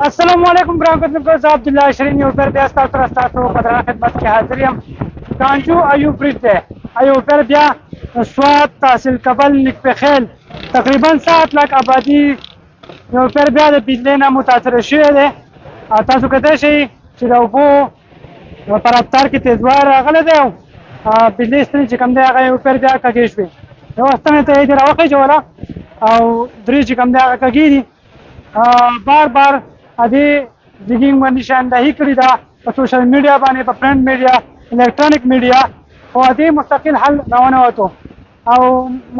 السلام علیکم ګران کتونکو، زه عبدالله شرین یو بیا ستاسو سره ستاسو په درنه خدمت کې حاضر یم. کانجو ایوب برج دی، ایوب برج بیا سوات تحصیل کابل نیکپخیل تقریبا 7 لک آبادي یو پر بیا د بجلۍ نه متاثره شوی دی. تاسو کتلی شئ چې د اوبو په رفتار کې تیزوالی راغلی دی او بجلۍ ستنې چې کوم دی هغه یو پر بیا کږې شوې. یوه ستنې ته یې دې راوخېژوله او درې چې کوم دی هغه کږې دي. بار بار ادي زګینګ باندې شاندهي کړې ده په سوشل میډیا باندې، په پرنټ میډیا، الکترونیک میډیا، خو ادي مستقل حل روانه وته او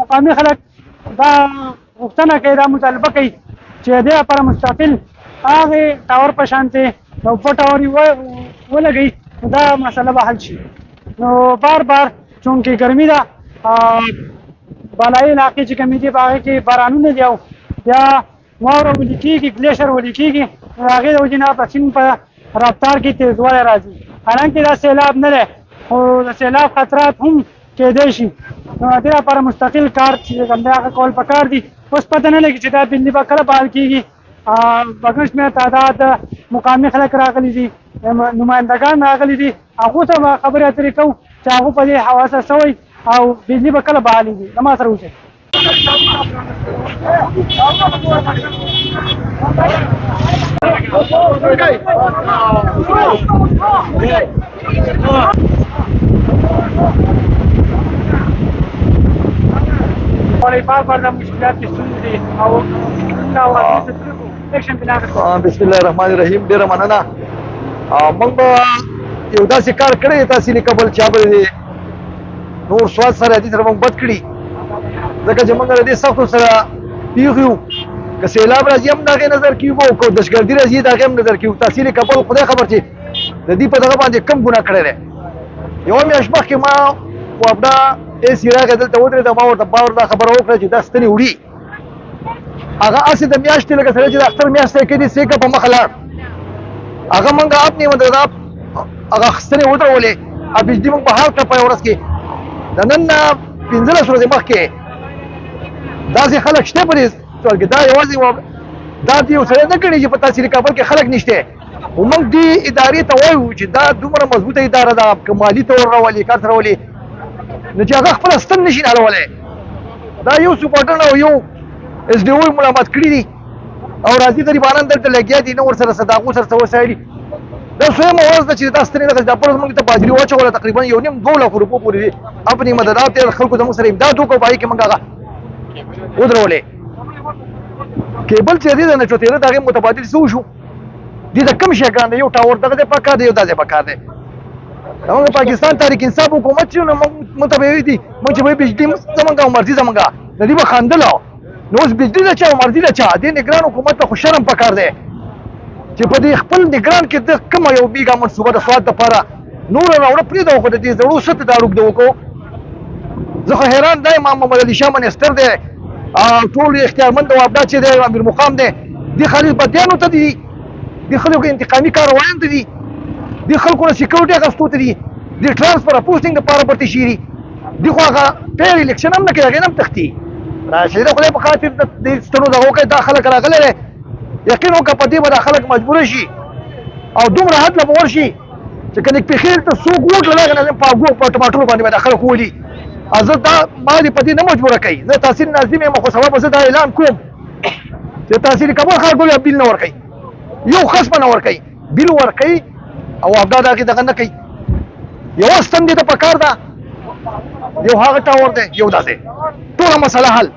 مقامي خلک دا غوښتنه کوي، دا مطالبه کوي چې دې لپاره مستقل هغې ټاور په شانتې یو په ټاور ولګوي، دا مسله به حل شي. نو بار بار چونکې ګرمي ده، بالایي علاقې چې کومې دي په هغې کې بارانونه دي او بیا واوره ولې کېږي، ګلیشر ولې کېږي، نو د هغې د وجې نه په سیند په رفتار کې تیزوالی راځي. حالانکې دا سیلاب نه دی خو د سیلاب خطرات هم کېدی شي. نو د دې لپاره مستقل کار چې کوم دی هغه کول پکار دي. اوس پته نه لګي چې دا بجلي به کله بحال کېږي. په ګڼ شمېر تعداد مقامي خلک راغلي دي، نمایندګان راغلي دي، هغو ته به خبرې اترې کوو چې هغو په دې حواسه شوی او بجلي به کله بحالېږي. له ما سره اوسئ. بسم الله الرحمن الرحیم. ډیره مننه. موږ به یو داسې کار کړی تحصیل کابل چې هغه نور سواد سره دې سره موږ بد کړي، ځکه چې موږ د دې سختو سره پیښ یو. که سیلاب راځي هم د هغې نظر کیو او که دهشتګردي راځي د هغې هم نظر کیو. تحصیل کابل خدای خبر چې د دې په دغه باندې کم ګناه کړی دی. یوه میاشت مخکې ما وابډا ایس راغی دلته ودرېده، ما ورته دا خبره وکړه چې دا ستنې وړي. هغه هسې د میاشتې لکه سړی چې د اختر میاشت دی کېدي سیکه په مخه لاړ. هغه موږ اپ نیمه د هغه ستنې ودرولې او بجلي موږ بحال کړه په یوه ورځ کې. د نن نه 15 ورځې مخکې داسې خلک شته په دې سوال کې. دا یوازې دا دې یو سړی نه ګڼي چې په تحصیل کابل کې خلک نشته. خو موږ دې ادارې ته وایو چې دا دومره مضبوطه اداره ده، که مالي طور راولي کار سره راولي نو چې هغه خپله ستن نشي حلولی. دا یو سپاټن او یو اس ډي او ملامت کړي دي او راځي غریبانان دلته لګیا دي، نه ورسره څه د هغو سره څه وسایل. دا دویمه ورځ ده چې دا ستنې دغه دا پرځ موږ ته بازري واچوله، تقریبا 1.5-2 لک روپو پورې دي. اپنې مددات یې خلکو زموږ سره امداد وکړو، په هغې کې موږ هغه ودرولې. کیبل چې دی د نچو تېره د هغې متبادل څه وشو، دې ته کوم شیګان دی، یو ټاور دغه ځای پکار دی، یو دا ځای پکار دی. زموږ پاکستان تحریک انصاف حکومت چې نو موږ ته به ویلي دي موږ چې به بجلي زموږ او مرضي زموږ د دې به خندله. نو اوس بجلي د چا او مرضي د چا؟ دې نګران حکومت ته خو شرم پکار دی چې په دې خپل نګران کې د کومه یو بیګا منصوبه د سواد دپاره نوره راوړه پرېږده، خو د دې زړو څه تدارک د وکړو. زه خو حیران دی، امام محمد علي شاه منستر دی، ټول اختیارمند او ابدا چې دی امیر مقام دی، دې خالي بدیانو ته دي، دې خلکو انتقامي کاروایانو ته دي، دې خلکو نه سیکورټي اخیستو ته دي، دې ټرانسفر او پوسټینګ دپاره پرتې شوي دي. دې خو هغه پیر الیکشن هم نه کوي، هغې نه هم تښتي. راشي د خدای په خاطر د ستنو دغه وکړئ. دا خلک راغلی دی، یقین وکړه په دې به دا خلک مجبوره شي او دومره حد له به ورشي چې که نیکپخیل ته څوک ووټ له دغه نظم په اګو په ټماټرو باندې به دا خلک وولي. زه دا ما دې په دې نه مجبوره کوي. زه تحصیل ناظم یم، خو سبا به زه دا اعلان کوم چې تحصیل کابل ښار ټول بیل نه ورکوي، یو خس به نه ورکوي، بیل ورکوي او ابدا د هغې دغه نه کوي. یوه ستن دې ته پکار ده، یو هغه ټاور دی، یو دا دی، ټوله مسله حل.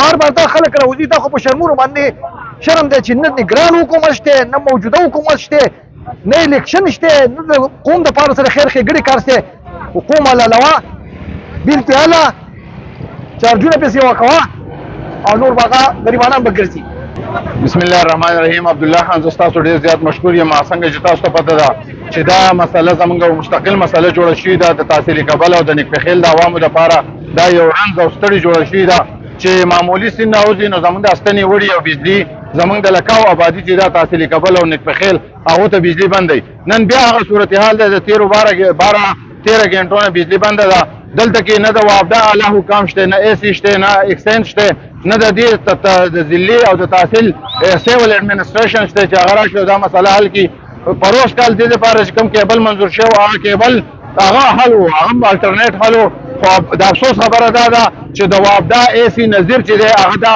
بار بار دا خلک راوځي، دا خو په شرمونو باندې شرم دی چې نه نګران حکومت شته، نه موجوده حکومت شته، نه الیکشن شته، نه د قوم دپاره سره خیر ښېګړې کار شته. قوم حلالوه، بیل پې حله، چارجونه پسې ورکوه او نور به هغه غریبانان به ګرځي. بسم الله الرحمن الرحیم. عبدالله خان، زه ستاسو ډېر زیات مشکور یم. څنګه چې تاسو ته پته ده چې دا مسله زموږ مستقل مسله جوړه شوې ده د تحصیل کابل او د نیکپخیل د عوامو لپاره. دا یو رنځ او ستړې جوړه شوې ده چې معمولي سیند نه وځي نو زموږ د ستنې وړي او بجلي زموږ د لکاو آبادي چې دا تحصیل کابل او نیکپخیل هغو ته بجلي بند دی. نن بیا هغه صورتحال دی، د 13 غنټو نه بجلي بنده ده. دلته کې نه د وابدا اعلی حکام شته، نه ایسی شته، نه اکسچینج شته، نه د دې د ضلعي او د تحصیل سیول ایڈمنسټریشن شته چې هغه راشي دا مسله حل کړي. پروس کال دې لپاره چې کوم کیبل منظور شوی هغه کیبل هغه حل و، هغه الټرنیټ حل و. خو د افسوس خبره دا ده چې د وابدا ایسی نظیر چې دی هغه دا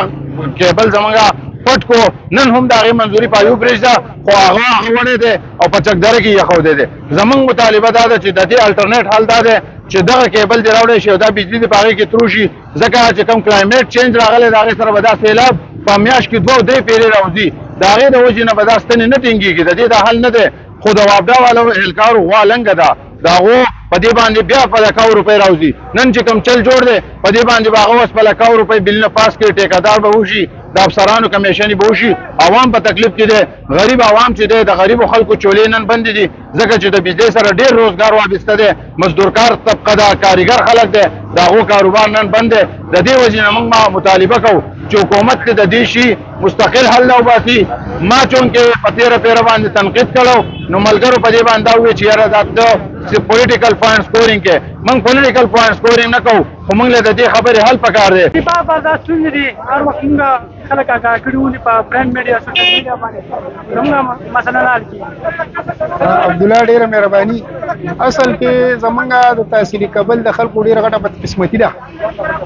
کیبل زمونږه پټ کو، نن هم د هغې منظوري په ایوب برج ده خو هغه وړی دی او په چکدره کې یخودی دی. زمونږ مطالبه دا ده چې د دې الټرنیټ حل دا دی چې دغه کیبل دې راوړی شي او دا بجلي دې په هغې کې ترو شي، ځکه چې کوم کلایمیټ چینج راغلی د هغې سره به دا سیلاب په میاشت کې 2 او 3 پیرې راوځي، د هغې د وجې نه به دا ستنې نه ټینګېږي. د دې دا حل نه دی، خو د وابدا والو اهلکارو غوا لنګه ده، د هغو په دې باندې بیا په لکاو روپۍ راوځي. نن چې کوم چل جوړ دی په دې باندې به هغه اوس په لکاو روپۍ بلونه پاس کړي، ټیکهدار به وشي، د افسرانو کمیشنې به وشي، عوام په تکلیف کې دی. غریب عوام چې دی د غریبو خلکو چولې نن بندې دي، ځکه چې د بجلۍ سره ډېر روزګار وابسته دی، مزدورکار طبقه ده، کاریګر خلک دی، د هغو کاروبار نن بند دی. د دې وجې نه موږ مطالبه کوو چې حکومت د دې شي مستقل حل راوباسي. ما چونکې په تېره پیره باندې تنقید کړو نو ملګرو په دې باندې دا وویل چې یاره دا د پولیټیکل پوینټ سکورینګ کې موږ پولیټیکل پوینټ سکورینګ نه کوو، خو موږ له د دې خبرې حل پکار دی. بابا دا ستونزې دي هر وخت موږ خلک آګاه کړي ولي په برانډ میډیا سوشل میډیا باندې زموږ مسله نه حل کېږي. عبدالله ډېره مهرباني. اصل کې زمونږ د تحصیلي کابل د خلکو ډېره غټه بدقسمتي ده.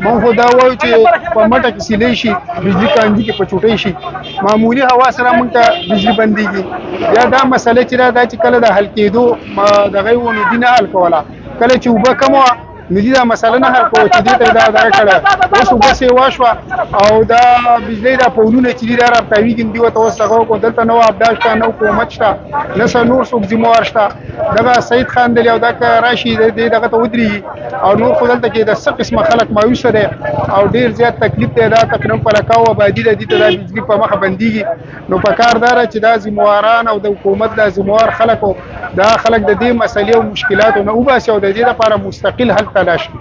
موږ خو دا وایو چې په مټه کې سیلی شي، بجلي کاندي کې په چوټۍ شي، معمولي هوا سره موږ ته بجلي بندېږي. یا دا مسله چې دا چې کله د حل کېدو دغه و نو دي نه حل کوله، کله چې اوبه کمه وه نو دې دا مسله نه حل کوو چې دې ته دا دغه کړه. اوس اوبه سیوا شوه او دا بجلۍ دا پولونه چې دي دا رابطوي دي ورته اوس دغه وکړو. دلته نه وابدا شته، نه حکومت شته، نه نور څوک ذمهوار شته. دغه سید خان دلې او دا راشي دې دغه ته ودرېږي او نور خو دلته کې د څه قسمه خلک مایوسه دی او ډېر زیات تکلیف دی. دا تقریبا په لکاو آبادي ده، دې ته دا بجلي په مخه بندېږي. نو په کار دا ده چې دا ذمهواران او د حکومت دا ذمهوار خلکو دا خلک د دې مسلې او مشکلاتو نه وباسي او د دې لپاره مستقل حل تلاش کړي.